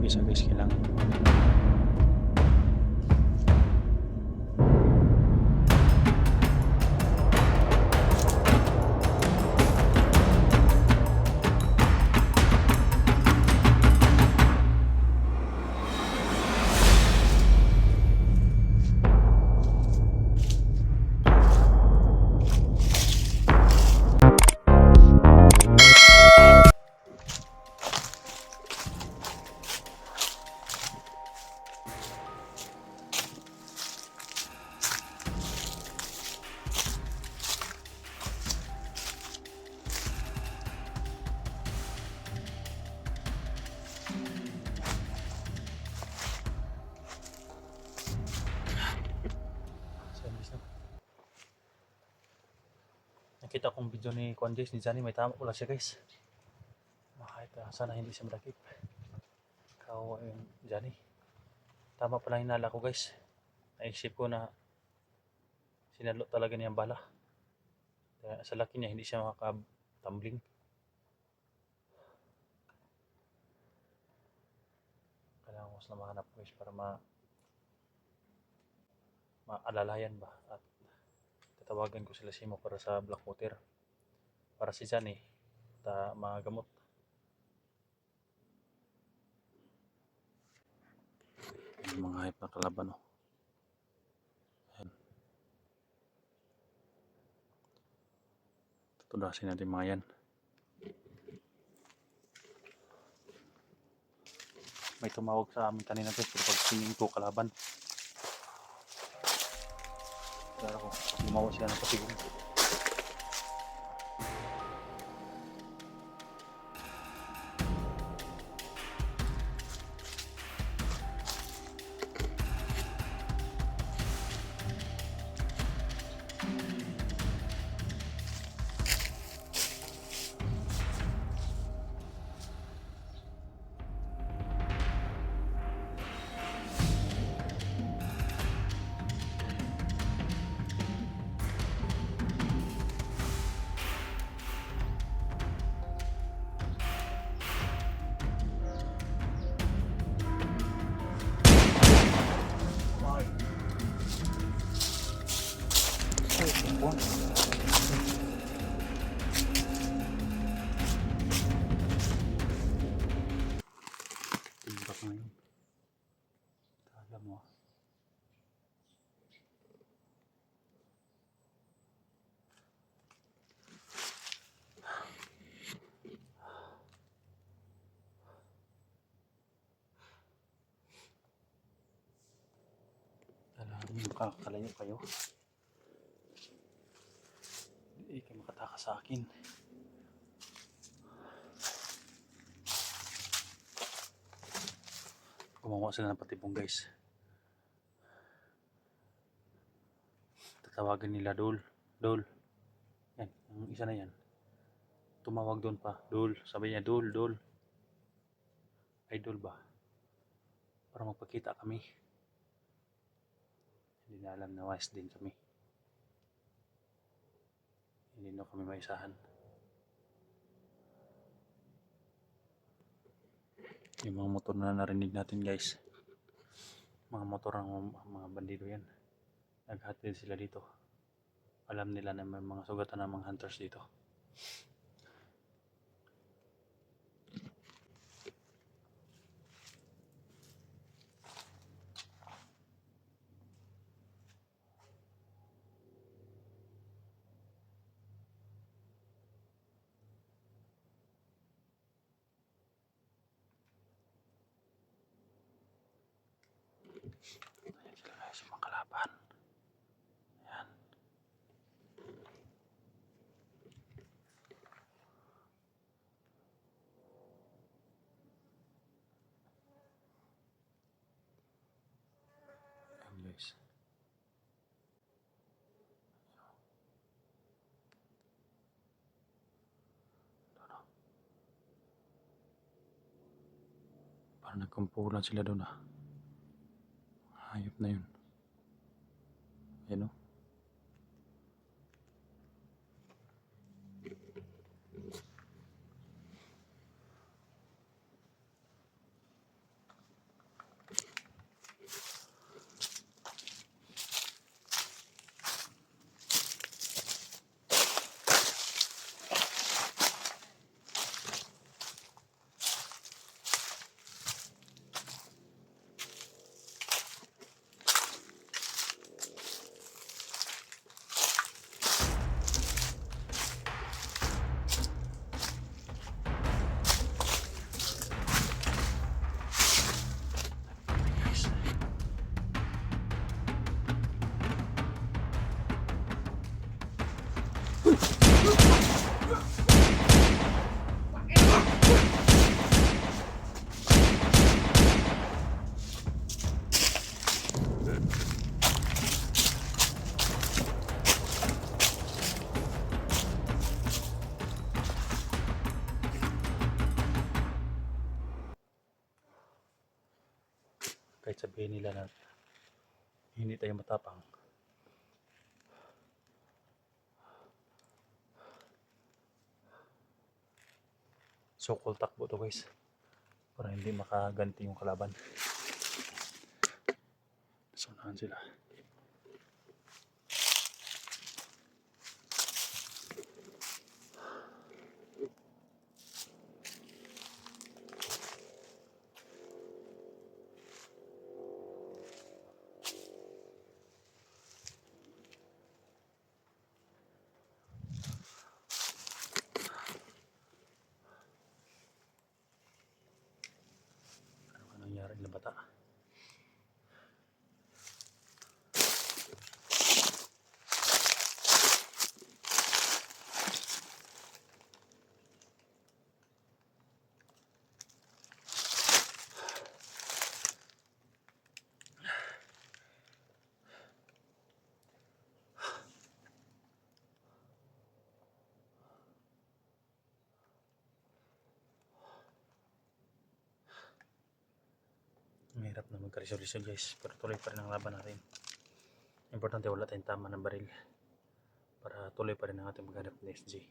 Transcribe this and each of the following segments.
isa guys, kailangan. Nakita kong video ni Kwanjes ni Johnny, may tama pala siya guys. Kahit sana hindi siya madakip. Kawawa yung Johnny. Tama pala hinala ko guys. Naisip ko na sinalo talaga niya ang bala. Kaya sa laki niya hindi siya makakatumbling. Kailangan ko sila mahanap guys para maalalayan ba. At tatawagan ko sila Simo para sa Blackwater. Para si Johnny magamot. Yung mga hype na kalaban oh. Ayan. Tutudasin natin mga yan. May tumawag sa amin kanina guys, pero pag tingin ko kalaban. Kaya ako, lumawa sila ng pasigong. Timbak ngayon. Kala mo. Alam mo, makakalayo kayo. Hindi kayo makatakas sa akin. Gumawa sila ng patibong guys. Tatawagan nila Dol. Dol. Yan, yung isa na yan. Tumawag doon pa. Dol. Sabi niya, Dol, Dol. Idol ba? Para magpakita kami. Hindi na alam na wise din kami. Hindi na kami maisahan. Yung mga motor na narinig natin guys. Mga motor ng mga bandido yan. Naghatid sila dito. Alam nila na may mga sugatan ng mga hunters dito. Ayan sila guys, yung mga kalaban. Ayan. Ayan guys. Parang nagkumpulan sila doon ah. Hayop na yun. Ayan o. Kahit sabihin nila na hindi tayo matapang, sukol takbo to guys, para hindi makaganti yung kalaban. Sunahan sila. Ano nangyari na bata? Mahirap na magka-resolution guys, pero tuloy pa rin ang laban natin. Importante wala tayong tama ng baril para tuloy pa rin ang ating maghanap ng SG.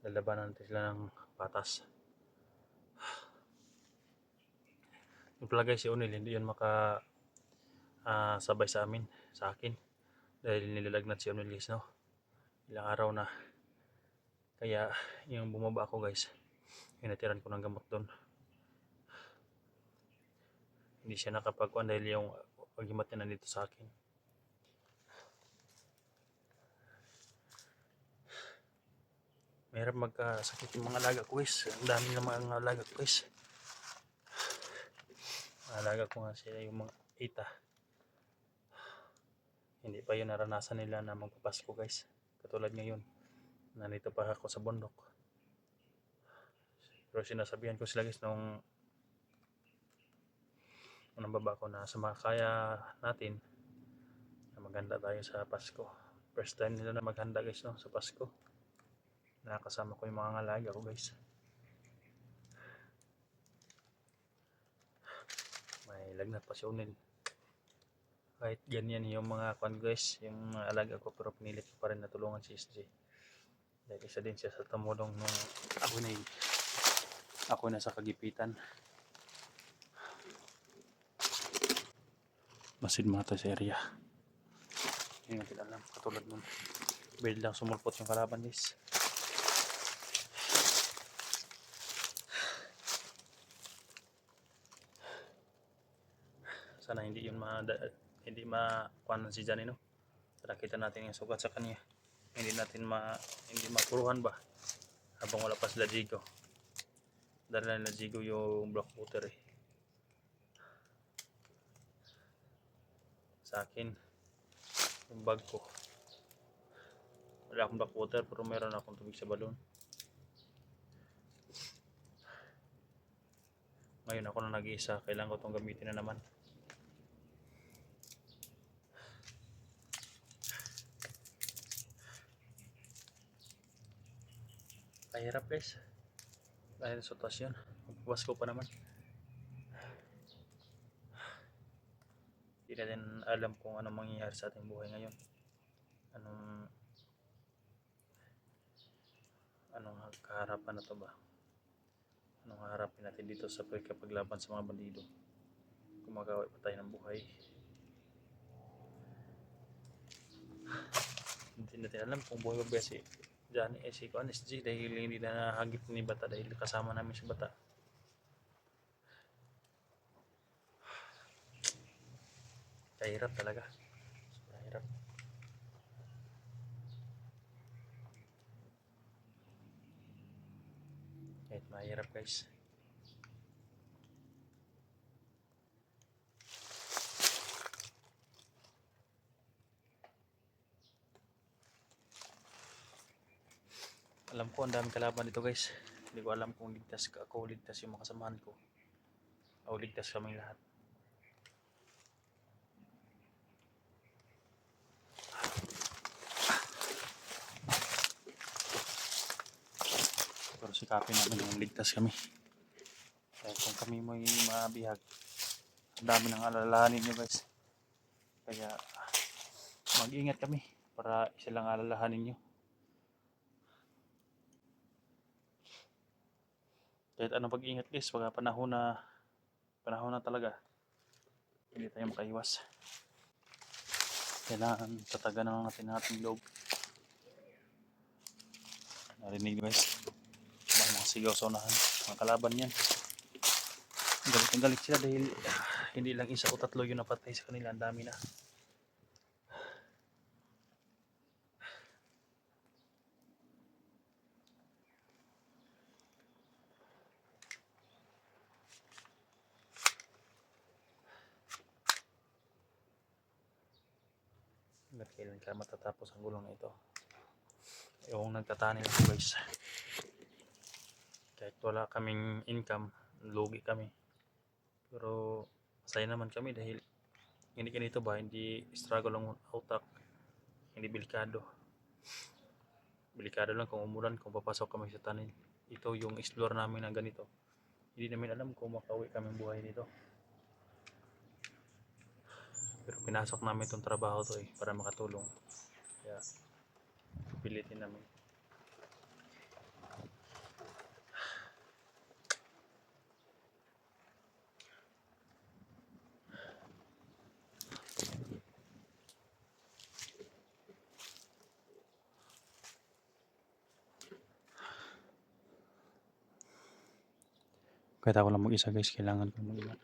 Lalabanan natin sila ng patas. Yung pala guys, si Unil hindi yun sabay sa akin dahil nilalagnat si Unil guys, no? Ilang araw na, kaya yung bumaba ako guys, inatiran ko ng gamot doon. Hindi siya nakapagkuhan dahil yung paghimat niya nandito sa akin. Mahirap magkasakit yung mga alaga ko guys. Ang dami ng mga alaga ko guys. Alaga ko nga sila yung mga ita. Hindi pa yun naranasan nila na magpapasko guys. Katulad ngayon, nandito pa ako sa bundok. Pero sinasabihan ko sila guys nung baba ko na sumakaya natin na maghanda tayo sa Pasko. First time nila na maghanda guys, no, sa Pasko. Nakasama ko yung mga alaga ko guys. May lagnat pa si Unil. Kahit ganyan yung mga kwan guys, yung mga alaga ko, pero pinilit ko pa rin natulungan si SJ. Dahil isa din siya sa tumulong nung ako na sa kagipitan. Masid mga sa area. Hindi natin alam, katulad nun. Biglang sumulpot yung kalaban guys. Sana hindi yun makuhanan si Johnny, no? Nakita natin yung sugat sa kanya. Hindi mapuruhan ba habang wala pa sila Jigo. Dala na Jigo yung block water eh. Sa akin yung bag ko, wala akong black water pero meron akong tubig sa balon. Ngayon ako na nag-iisa, kailangan ko itong gamitin na naman. Kahirap guys dahil sa sitwasyon. Magpapasko pa naman. Hindi natin alam kung anong mangyayari sa ating buhay ngayon. Anong kaharapan na to ba? Anong haharapin natin dito sa paglaban sa mga bandido? Kung magawin pa tayo ng buhay. Hindi natin alam kung buhay ba si Johnny si SG dahil hindi na nahagip ni Bata dahil kasama namin si Bata. Kahirap talaga. Kahirap. Kahit mahirap guys. Alam ko ang daming kalaban dito guys. Hindi ko alam kung ligtas ako, ligtas yung mga kasamahan ko. O ligtas kaming lahat. Pero sikapin namin yung ligtas kami. Kung kami mo'y mabihag. Ang dami ng alalahanin nyo guys. Kaya mag-ingat kami para isa lang alalahanin nyo. Kahit anong pag-ingat guys, pag panahon na talaga, hindi tayo makaiwas. Kailangan tatagan na lang natin ang ating loob. Narinig guys, mga sigaw sa unahan, mga kalaban yan. Galit na galit sila dahil hindi lang isa o tatlo yung napatay sa kanila, ang dami na. Kailan ka matatapos ang gulong na ito? Yung nagtatanim ko guys, kahit wala kaming income, lugi kami, pero masaya naman kami dahil hindi ganito ba, hindi struggle ang utak, hindi delikado lang kung umulan, kung papasok kami sa tanim. Ito yung explore namin na ganito, hindi namin alam kung makauwi kami buhay dito, pero pinasok namin itong trabaho to para makatulong, kaya pilitin namin. Kahit ako lang mag-isa guys, kailangan ko mag-ingat.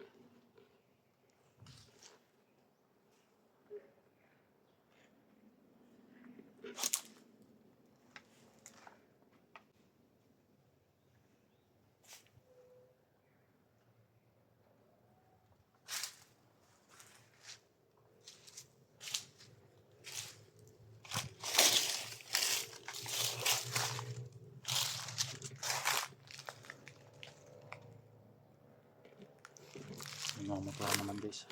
Mga motor naman guys.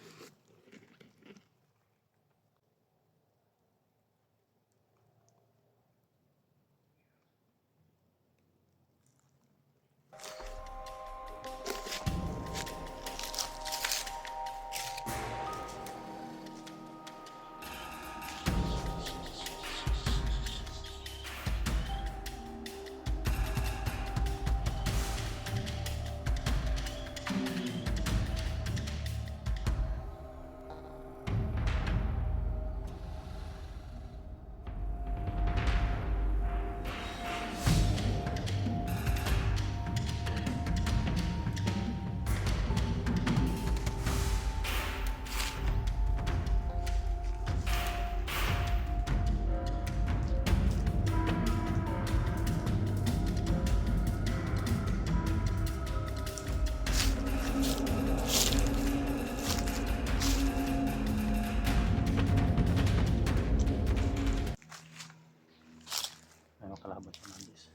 Ano kalaban sa Nandis?